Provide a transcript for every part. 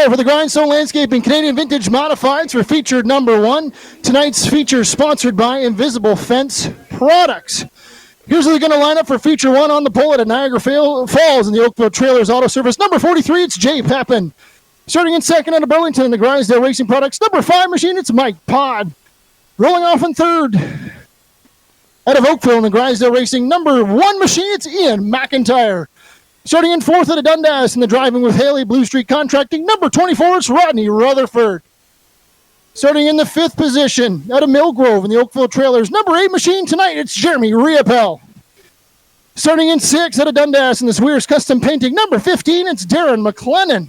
there for the Grindstone Landscaping Canadian Vintage Modifieds for featured number 1. Tonight's feature sponsored by Invisible Fence Products. Here's who they're going to line up for feature 1 on the pole at Niagara Falls in the Oakville Trailers Auto Service. Number 43, it's Jae Pepin. Starting in second out of Burlington in the Grindstone Racing Products. Number 5 machine, it's Mike Pod. Rolling off in third out of Oakville in the Grindstone Racing. Number 1 machine, it's Ian McIntyre. Starting in fourth out of Dundas in the Driving with Haley Blue Street Contracting. Number 24, it's Rodney Rutherford. Starting in the 5th position out of Millgrove in the Oakville Trailers. Number 8 machine tonight, it's Jeremy Riopelle. Starting in 6th out of Dundas in the Swears Custom Painting. Number 15, it's Darren McLennan.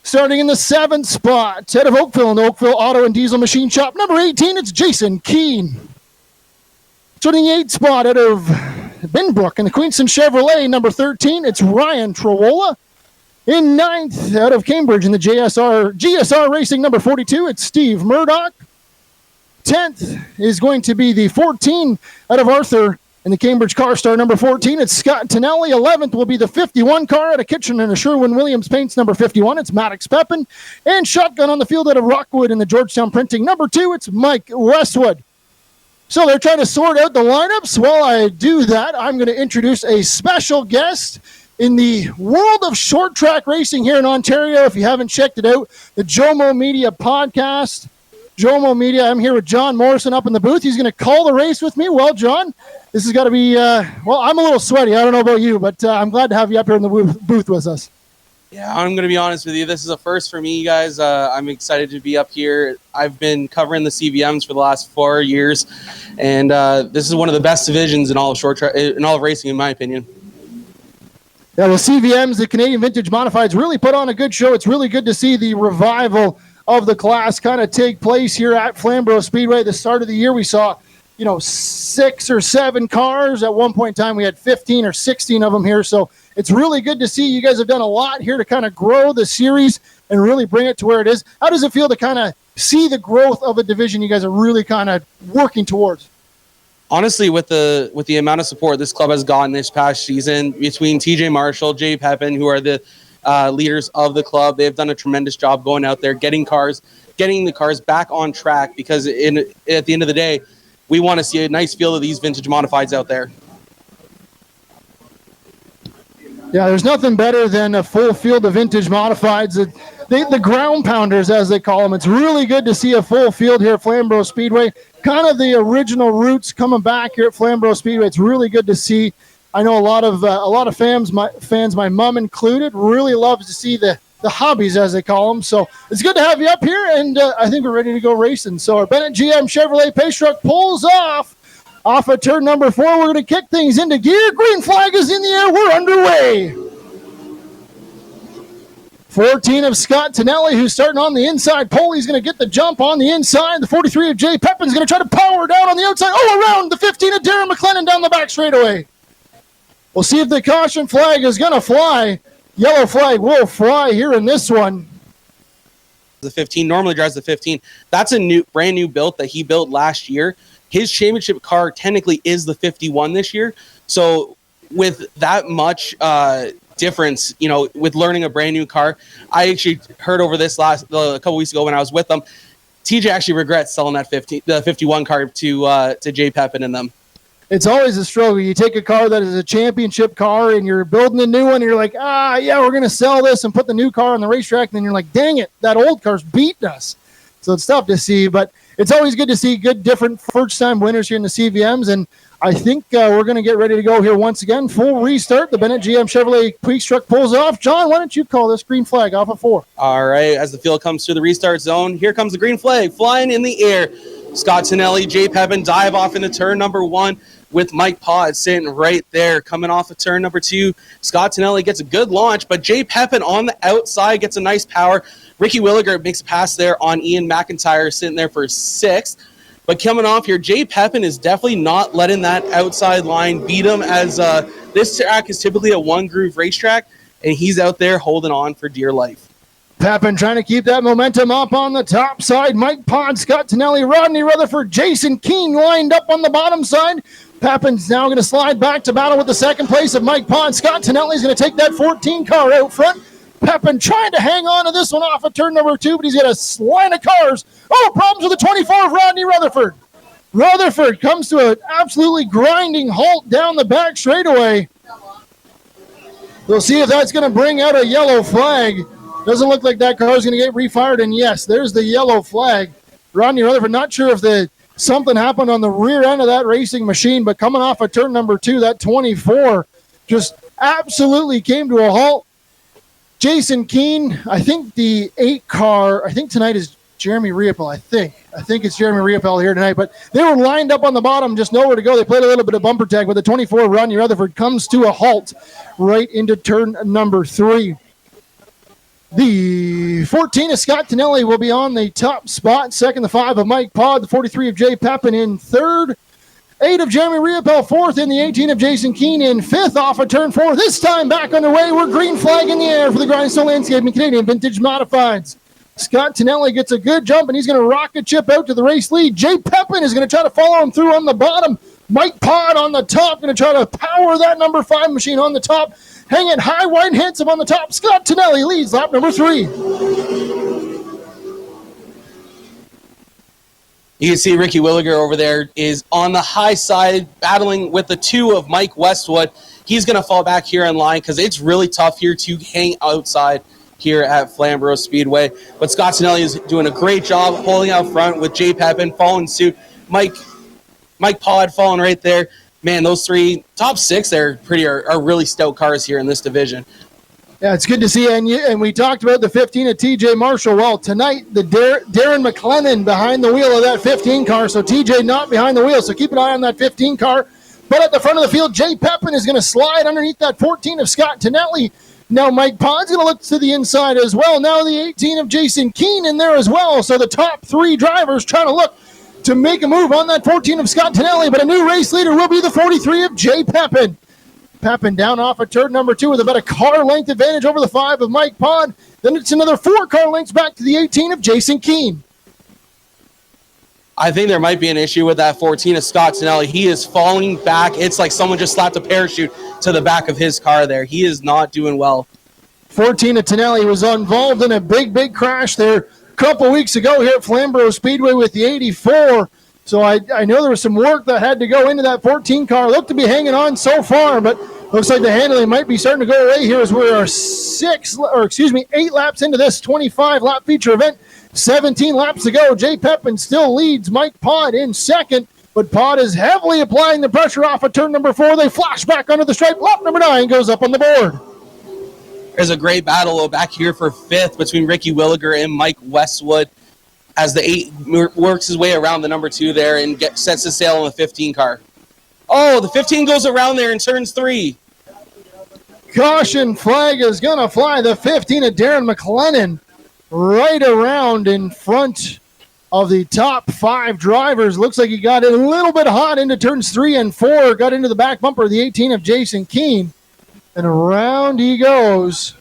Starting in the 7th spot out of Oakville in the Oakville Auto and Diesel Machine Shop. Number 18, it's Jason Keane. Starting the 8th spot out of Binbrook in the Queenston Chevrolet. Number 13, it's Ryan Trawola. In 9th out of Cambridge in the GSR Racing. Number 42, it's Steve Murdoch. 10th is going to be the 14 out of Arthur in the Cambridge Car Star. Number 14, it's Scott Tonelli. 11th will be the 51 car out of Kitchener and a Sherwin-Williams Paints. Number 51, it's Maddox Pepin. And shotgun on the field out of Rockwood in the Georgetown Printing. Number 2, it's Mike Westwood. So they're trying to sort out the lineups. While I do that, I'm going to introduce a special guest in the world of short track racing here in Ontario. If you haven't checked it out, the Jomo Media podcast. Jomo Media, I'm here with John Morrison up in the booth. He's going to call the race with me. Well, John, this has got to be, well, I'm a little sweaty. I don't know about you, but I'm glad to have you up here in the booth with us. Yeah, I'm going to be honest with you. This is a first for me, guys. I'm excited to be up here. I've been covering the CVMs for the last 4 years, and this is one of the best divisions in all of short track, in all of racing, in my opinion. Yeah, the CVMs, the Canadian Vintage Modifieds, really put on a good show. It's really good to see the revival of the class kind of take place here at Flamboro Speedway. The start of the year, we saw, 6 or 7 cars. At one point in time, we had 15 or 16 of them here. So it's really good to see. You guys have done a lot here to kind of grow the series and really bring it to where it is. How does it feel to kind of see the growth of a division you guys are really kind of working towards? Honestly, with the amount of support this club has gotten this past season between TJ Marshall, Jae Pepin, who are the leaders of the club, they've done a tremendous job going out there, getting the cars back on track, because at the end of the day, we want to see a nice field of these vintage modifieds out there. Yeah, there's nothing better than a full field of vintage modifieds. The ground pounders, as they call them. It's really good to see a full field here at Flamboro Speedway. Kind of the original roots coming back here at Flamboro Speedway. It's really good to see. I know a lot of fans, my mom included, really loves to see the hobbies, as they call them. So it's good to have you up here, and I think we're ready to go racing. So our Bennett GM Chevrolet pace truck pulls off of turn number 4. We're going to kick things into gear. Green flag is in the air. We're underway. 14 of Scott Tonelli, who's starting on the inside pole. He's going to get the jump on the inside. The 43 of Jae Pepin is going to try to power down on the outside. Around the 15 of Darren McLennan down the back straightaway. We'll see if the caution flag is going to fly. Yellow flag will fly here in this one. The 15 normally drives the 15. That's a brand new build that he built last year. His championship car technically is the 51 this year. So with that much difference, with learning a brand new car, I actually heard over this a couple weeks ago when I was with them, TJ actually regrets selling the 51 car to Jae Pepin and them. It's always a struggle. You take a car that is a championship car and you're building a new one, and you're like, we're going to sell this and put the new car on the racetrack. And then you're like, dang it, that old car's beating us. So it's tough to see, but it's always good to see good, different first-time winners here in the CVMs. And I think we're going to get ready to go here once again. Full restart. The Bennett GM Chevrolet police truck pulls off. John, why don't you call this green flag off of 4? All right. As the field comes to the restart zone, here comes the green flag flying in the air. Scott Tonelli, Jae Pepin dive off into turn number 1 with Mike Pod sitting right there. Coming off of turn number 2, Scott Tonelli gets a good launch, but Jae Pepin on the outside gets a nice power. Ricky Williger makes a pass there on Ian McIntyre, sitting there for 6th. But coming off here, Jae Pepin is definitely not letting that outside line beat him, as this track is typically a one-groove racetrack, and he's out there holding on for dear life. Pepin trying to keep that momentum up on the top side. Mike Pod, Scott Tonelli, Rodney Rutherford, Jason Keane lined up on the bottom side. Pepin's now going to slide back to battle with the second place of Mike Pod. Scott Tonelli is going to take that 14 car out front. Pepin trying to hang on to this one off of turn number 2, but he's got a line of cars. Oh, problems with the 24 of Rodney Rutherford. Rutherford comes to an absolutely grinding halt down the back straightaway. We'll see if that's going to bring out a yellow flag. Doesn't look like that car is going to get refired, and yes, there's the yellow flag. Rodney Rutherford, not sure if something happened on the rear end of that racing machine, but coming off of turn number 2, that 24 just absolutely came to a halt. Jason Keane, I think the 8 car, I think tonight is Jeremy Riopelle, I think it's Jeremy Riopelle here tonight, but they were lined up on the bottom, just nowhere to go. They played a little bit of bumper tag, but the 24, Rodney Rutherford, comes to a halt right into turn number 3. The 14 of Scott Tonelli will be on the top spot. Second, the 5 of Mike Pod. The 43 of Jae Pepin in third. 8 of Jeremy Riopelle fourth, and the 18 of Jason Keane in fifth off of turn 4. This time back underway. We're green flag in the air for the Grindstone Landscaping Canadian Vintage Modifieds. Scott Tonelli gets a good jump, and he's going to rocket chip out to the race lead. Jae Pepin is going to try to follow him through on the bottom. Mike Pod on the top, going to try to power that number 5 machine on the top. Hanging high, wide, and handsome on the top. Scott Tonelli leads lap number 3. You can see Ricky Williger over there is on the high side, battling with the 2 of Mike Westwood. He's going to fall back here in line because it's really tough here to hang outside here at Flamboro Speedway. But Scott Tonelli is doing a great job holding out front with Jae Pepin following suit. Mike Pod falling right there. Man, those 3 top 6 there are really stout cars here in this division. Yeah, it's good to see. And we talked about the 15 of TJ Marshall. Well, tonight, the Darren McLennan behind the wheel of that 15 car. So TJ not behind the wheel. So keep an eye on that 15 car. But at the front of the field, Jae Pepin is going to slide underneath that 14 of Scott Tonelli. Now Mike Pod's going to look to the inside as well. Now the 18 of Jason Keane in there as well. So the top 3 drivers trying to look to make a move on that 14 of Scott Tonelli. But a new race leader will be the 43 of Jae Pepin. Pepin down off of turn number 2 with about a car length advantage over the 5 of Mike Pod. Then it's another 4 car lengths back to the 18 of Jason Keane. I think there might be an issue with that 14 of Scott Tonelli. He is falling back. It's like someone just slapped a parachute to the back of his car there. He is not doing well. 14 of Tonelli was involved in a big crash there a couple weeks ago here at Flamboro Speedway with the 84. So I know there was some work that had to go into that 14 car. Looked to be hanging on so far, but looks like the handling might be starting to go away here as we are 8 laps into this 25-lap feature event. 17 laps to go. Jae Pepin still leads Mike Pod in second, but Pod is heavily applying the pressure off of turn number 4. They flash back under the stripe. Lap number 9 goes up on the board. There's a great battle back here for 5th between Ricky Williger and Mike Westwood as the 8 works his way around the number 2 there and sets his sail on the 15 car. Oh, the 15 goes around there and turns 3. Caution flag is going to fly. The 15 of Darren McLennan right around in front of the top 5 drivers. Looks like he got it a little bit hot into turns 3 and 4. Got into the back bumper of the 18 of Jason Keane. And around he goes.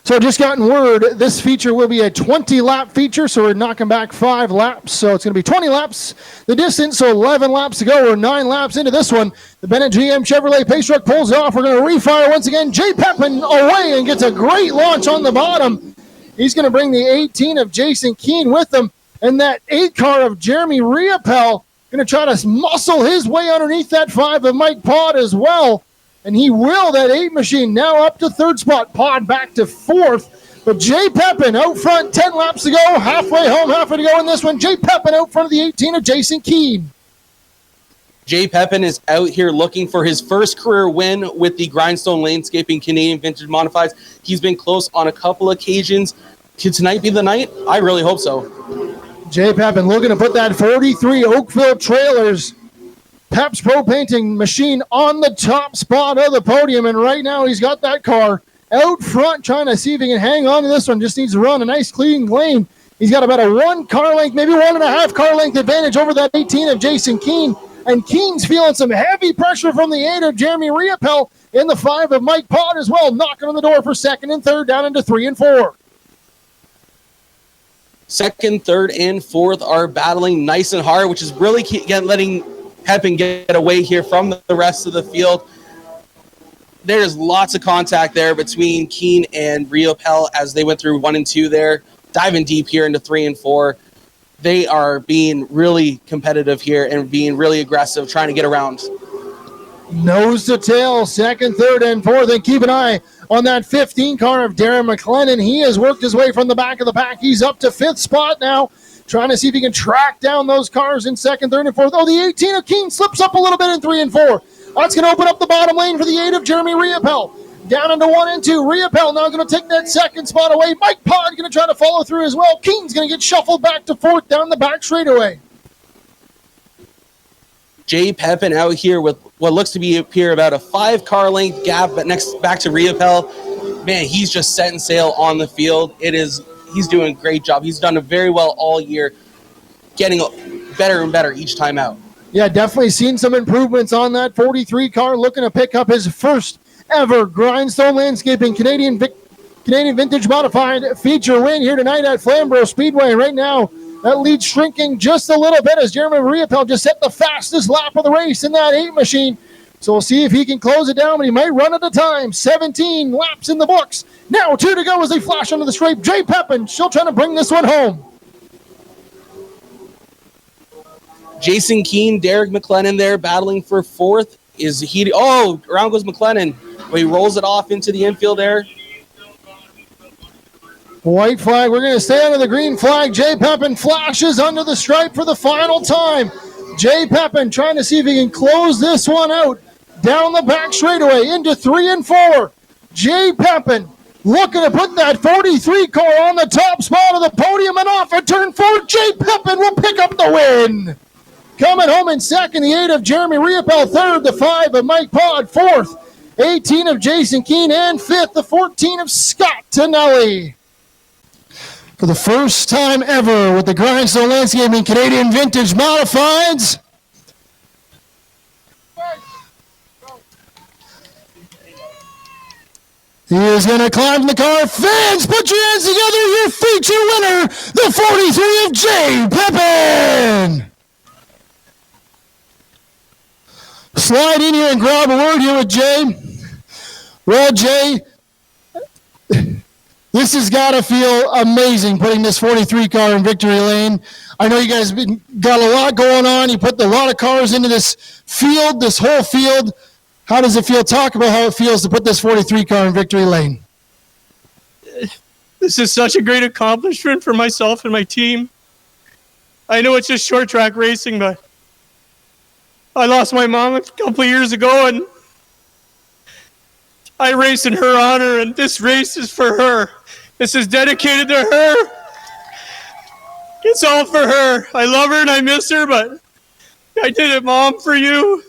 So just gotten word, this feature will be a 20-lap feature, so we're knocking back 5 laps. So it's going to be 20 laps the distance, so 11 laps to go. We're 9 laps into this one. The Bennett GM Chevrolet Pace Truck pulls it off. We're going to refire once again. Jae Pepin away and gets a great launch on the bottom. He's going to bring the 18 of Jason Keane with him. And that 8 car of Jeremy Riopelle going to try to muscle his way underneath that 5 of Mike Pod as well. And he will, that 8 machine, now up to 3rd spot. Pod back to 4th. But Jae Pepin out front, 10 laps to go. Halfway home, halfway to go in this one. Jae Pepin out front of the 18 of Jason Keane. Jae Pepin is out here looking for his first career win with the Grindstone Landscaping Canadian Vintage Modifieds. He's been close on a couple occasions. Could tonight be the night? I really hope so. Jae Pepin looking to put that 43 Oakville Trailers Pep's Pro Painting machine on the top spot of the podium, and right now he's got that car out front trying to see if he can hang on to this one. Just needs to run a nice clean lane. He's got about a 1 car length, maybe 1.5 car length advantage over that 18 of Jason Keane, and Keane's feeling some heavy pressure from the 8 of Jeremy Riopelle in the 5 of Mike Pod as well, knocking on the door for 2nd and 3rd down into 3 and 4. 2nd, 3rd, and 4th are battling nice and hard, which is really letting Pepin get away here from the rest of the field. there's lots of contact there between Keene and Riopelle as they went through 1 and 2 there, diving deep here into 3 and 4. They are being really competitive here and being really aggressive, trying to get around. Nose to tail, second, third, and fourth. And keep an eye on that 15 car of Darren McLennan. He has worked his way from the back of the pack. He's up to 5th spot now, trying to see if he can track down those cars in second, third, and fourth. Oh, the 18 of Keene slips up a little bit in 3 and 4. That's going to open up the bottom lane for the 8 of Jeremy Riopelle. Down into 1 and 2. Riopelle now going to take that second spot away. Mike Pod going to try to follow through as well. Keene's going to get shuffled back to 4th down the back straightaway. Jae Pepin out here with what looks to be about a 5-car length gap, but next back to Riopelle. Man, he's just setting sail on the field. He's doing a great job. He's done it very well all year, getting better and better each time out. Yeah, definitely seen some improvements on that 43 car, looking to pick up his first ever Grindstone Landscaping Canadian Vintage Modified feature win here tonight at Flamboro Speedway. Right now, that lead shrinking just a little bit as Jeremy Riopelle just set the fastest lap of the race in that 8 machine. So we'll see if he can close it down, but he might run at a time. 17 laps in the books. Now 2 to go as they flash onto the straight. Jae Pepin still trying to bring this one home. Jason Keene, Derek McLennan there battling for 4th. Around goes McLennan. He rolls it off into the infield there. White flag. We're going to stay under the green flag. Jae Pepin flashes under the stripe for the final time. Jae Pepin trying to see if he can close this one out. Down the back straightaway into 3 and 4. Jae Pepin looking to put that 43 car on the top spot of the podium and off at turn 4. Jae Pepin will pick up the win. Coming home in second, the 8 of Jeremy Riopelle. Third, the 5 of Mike Pod. Fourth, 18 of Jason Keene. And fifth, the 14 of Scott Tonelli. For the first time ever with the Grindstone Landscaping Canadian Vintage Modifieds, he is going to climb the car. Fans, put your hands together. Your feature winner, the 43 of Jae Pepin. Slide in here and grab a word here with Jay. Well, Jay, this has got to feel amazing putting this 43 car in victory lane. I know you guys got a lot going on. You put a lot of cars into this field, this whole field. How does it feel? Talk about how it feels to put this 43 car in victory lane. This is such a great accomplishment for myself and my team. I know it's just short track racing, but I lost my mom a couple of years ago, and I race in her honor, and this race is for her. This is dedicated to her. It's all for her. I love her and I miss her, but I did it, Mom, for you.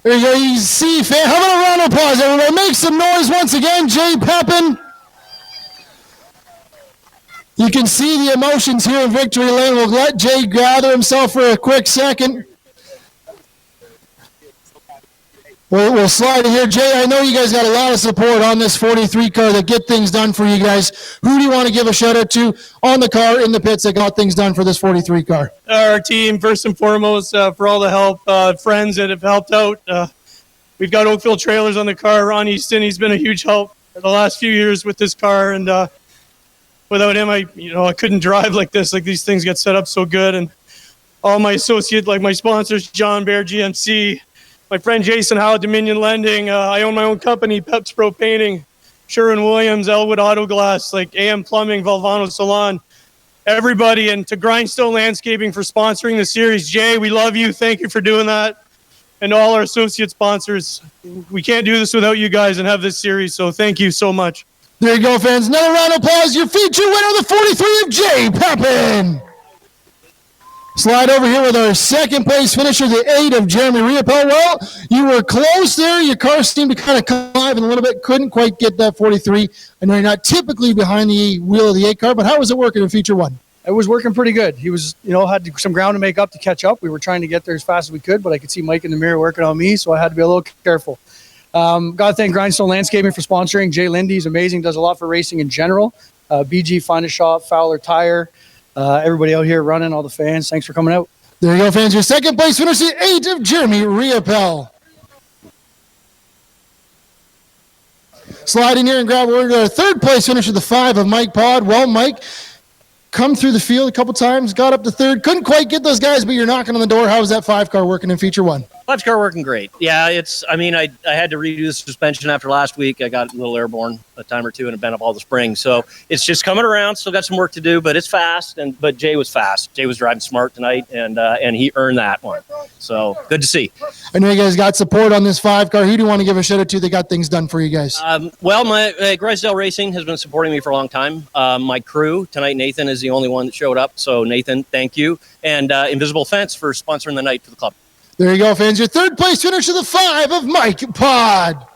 There you go. You see, fan. How about a round of applause, everybody? Make some noise once again, Jae Pepin. You can see the emotions here in victory lane. We'll let Jay gather himself for a quick second. We'll slide in here. Jay, I know you guys got a lot of support on this 43 car that get things done for you guys. Who do you want to give a shout out to on the car in the pits that got things done for this 43 car? Our team, first and foremost, for all the help, friends that have helped out. We've got Oakville Trailers on the car. Ron Easton, he's been a huge help for the last few years with this car, and without him, I couldn't drive like this. Like, these things get set up so good, and all my associates, like my sponsors, John Bear, GMC, my friend Jason Howe, Dominion Lending. I own my own company, Peps Pro Painting, Sherwin-Williams, Elwood Auto Glass, like AM Plumbing, Valvano Salon, everybody, and to Grindstone Landscaping for sponsoring the series. Jay, we love you. Thank you for doing that. And all our associate sponsors. We can't do this without you guys and have this series, so thank you so much. There you go, fans. Another round of applause. Your feature winner, the 43 of Jae Pepin. Slide over here with our second place finisher, the 8 of Jeremy Riopelle. Well, you were close there. Your car seemed to kind of connive a little bit. Couldn't quite get that 43. I know you're not typically behind the wheel of the 8 car, but how was it working in feature 1? It was working pretty good. He was, had some ground to make up to catch up. We were trying to get there as fast as we could, but I could see Mike in the mirror working on me, so I had to be a little careful. Got to thank Grindstone Landscaping for sponsoring. Jay Lindy's amazing, does a lot for racing in general. BG Finest Shop, Fowler Tire, everybody out here running, all the fans. Thanks for coming out. There you go, fans. Your second place finisher, the 8 of Jeremy Riopelle. slide in here and grab our third place finish of the 5 of Mike Pod. Well, Mike, come through the field a couple times, got up to third, couldn't quite get those guys, but you're knocking on the door. How's that 5 car working in feature 1? 5 car working great. Yeah, I had to redo the suspension after last week. I got a little airborne a time or two and it bent up all the springs. So it's just coming around. Still got some work to do, but it's fast. But Jay was fast. Jay was driving smart tonight, and he earned that one. So good to see. I know you guys got support on this 5 car. Who do you want to give a shout out to that got things done for you guys? Well, my Grindstone Racing has been supporting me for a long time. My crew tonight, Nathan is the only one that showed up. So Nathan, thank you. And Invisible Fence for sponsoring the night for the club. There you go, fans. Your third place finish of the 5 of Mike Pod.